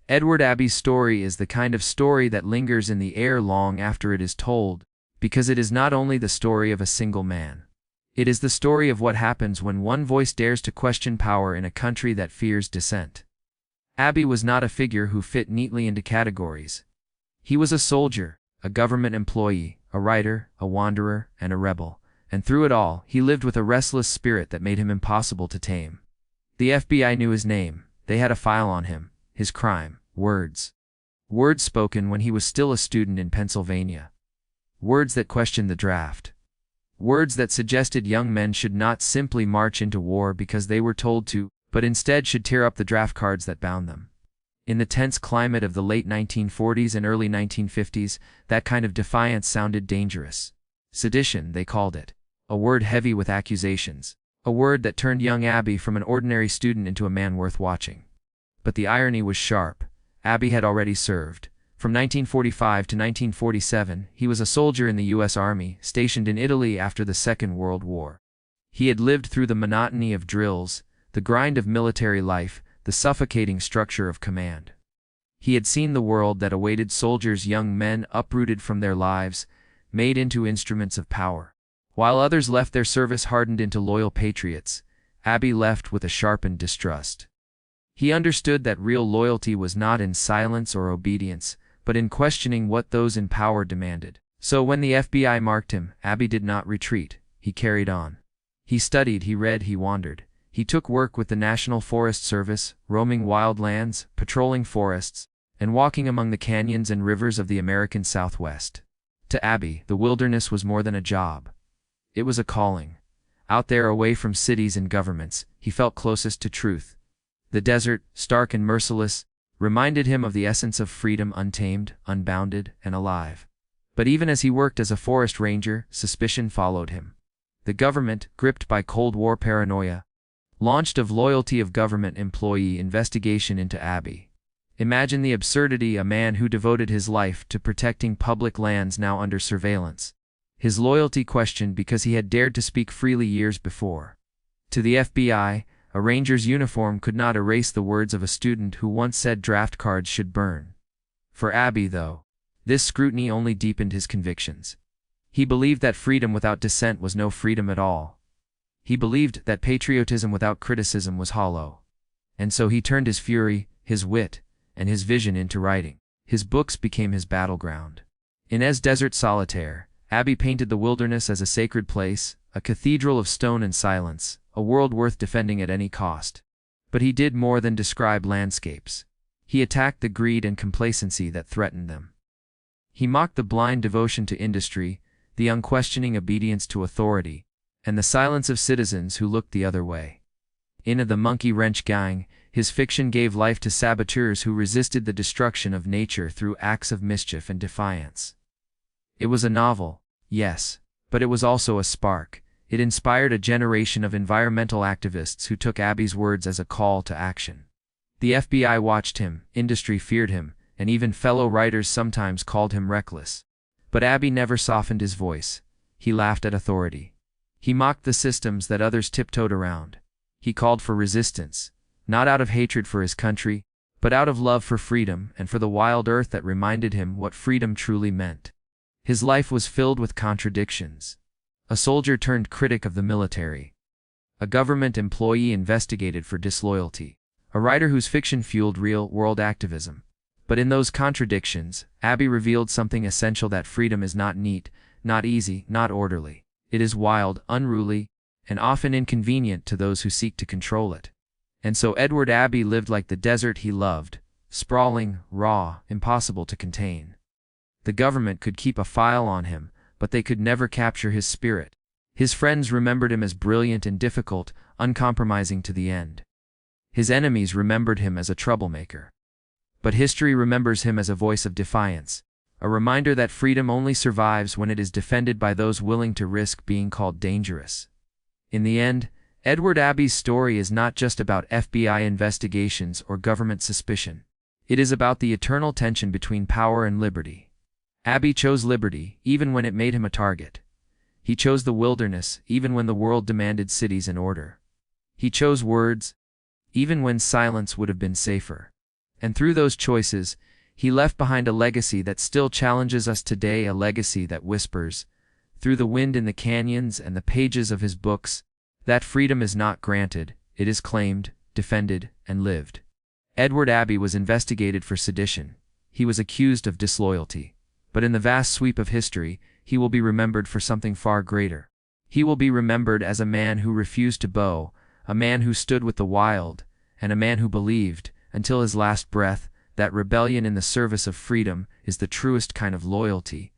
Edward Abbey's story is the kind of story that lingers in the air long after it is told, because it is not only the story of a single man. It is the story of what happens when one voice dares to question power in a country that fears dissent. Abbey was not a figure who fit neatly into categories. He was a soldier, a government employee, a writer, a wanderer, and a rebel, and through it all, he lived with a restless spirit that made him impossible to tame. The FBI knew his name, they had a file on him, his crime, words. Words spoken when he was still a student in Pennsylvania. Words that questioned the draft. Words that suggested young men should not simply march into war because they were told to, but instead should tear up the draft cards that bound them. In the tense climate of the late 1940s and early 1950s, that kind of defiance sounded dangerous. Sedition, they called it. A word heavy with accusations. A word that turned young Abbey from an ordinary student into a man worth watching. But the irony was sharp. Abbey had already served. From 1945 to 1947, he was a soldier in the U.S. Army, stationed in Italy after the Second World War. He had lived through the monotony of drills, the grind of military life, the suffocating structure of command. He had seen the world that awaited soldiers, young men uprooted from their lives, made into instruments of power. While others left their service hardened into loyal patriots, Abbey left with a sharpened distrust. He understood that real loyalty was not in silence or obedience, but in questioning what those in power demanded. So when the FBI marked him, Abbey did not retreat. He carried on. He studied, he read, he wandered. He took work with the National Forest Service, roaming wild lands, patrolling forests, and walking among the canyons and rivers of the American Southwest. To Abbey, the wilderness was more than a job. It was a calling. Out there, away from cities and governments, he felt closest to truth. The desert, stark and merciless, reminded him of the essence of freedom, untamed, unbounded, and alive. But even as he worked as a forest ranger, suspicion followed him. The government, gripped by Cold War paranoia, launched a loyalty of government employee investigation into Abbey. Imagine the absurdity: a man who devoted his life to protecting public lands now under surveillance. His loyalty questioned because he had dared to speak freely years before. To the FBI, a ranger's uniform could not erase the words of a student who once said draft cards should burn. For Abbey, though, this scrutiny only deepened his convictions. He believed that freedom without dissent was no freedom at all. He believed that patriotism without criticism was hollow. And so he turned his fury, his wit, and his vision into writing. His books became his battleground. In his desert Solitaire, Abbey painted the wilderness as a sacred place, a cathedral of stone and silence, a world worth defending at any cost. But he did more than describe landscapes. He attacked the greed and complacency that threatened them. He mocked the blind devotion to industry, the unquestioning obedience to authority, and the silence of citizens who looked the other way. In The Monkey Wrench Gang, his fiction gave life to saboteurs who resisted the destruction of nature through acts of mischief and defiance. It was a novel, yes, but it was also a spark. It inspired a generation of environmental activists who took Abbey's words as a call to action. The FBI watched him, industry feared him, and even fellow writers sometimes called him reckless. But Abbey never softened his voice. He laughed at authority. He mocked the systems that others tiptoed around. He called for resistance, not out of hatred for his country, but out of love for freedom and for the wild earth that reminded him what freedom truly meant. His life was filled with contradictions. A soldier turned critic of the military. A government employee investigated for disloyalty. A writer whose fiction fueled real-world activism. But in those contradictions, Abbey revealed something essential: that freedom is not neat, not easy, not orderly. It is wild, unruly, and often inconvenient to those who seek to control it. And so Edward Abbey lived like the desert he loved, sprawling, raw, impossible to contain. The government could keep a file on him, but they could never capture his spirit. His friends remembered him as brilliant and difficult, uncompromising to the end. His enemies remembered him as a troublemaker. But history remembers him as a voice of defiance, a reminder that freedom only survives when it is defended by those willing to risk being called dangerous. In the end, Edward Abbey's story is not just about FBI investigations or government suspicion. It is about the eternal tension between power and liberty. Abbey chose liberty, even when it made him a target. He chose the wilderness, even when the world demanded cities and order. He chose words, even when silence would have been safer. And through those choices, he left behind a legacy that still challenges us today, a legacy that whispers, through the wind in the canyons and the pages of his books, that freedom is not granted, it is claimed, defended, and lived. Edward Abbey was investigated for sedition. He was accused of disloyalty. But in the vast sweep of history, he will be remembered for something far greater. He will be remembered as a man who refused to bow, a man who stood with the wild, and a man who believed, until his last breath, that rebellion in the service of freedom is the truest kind of loyalty,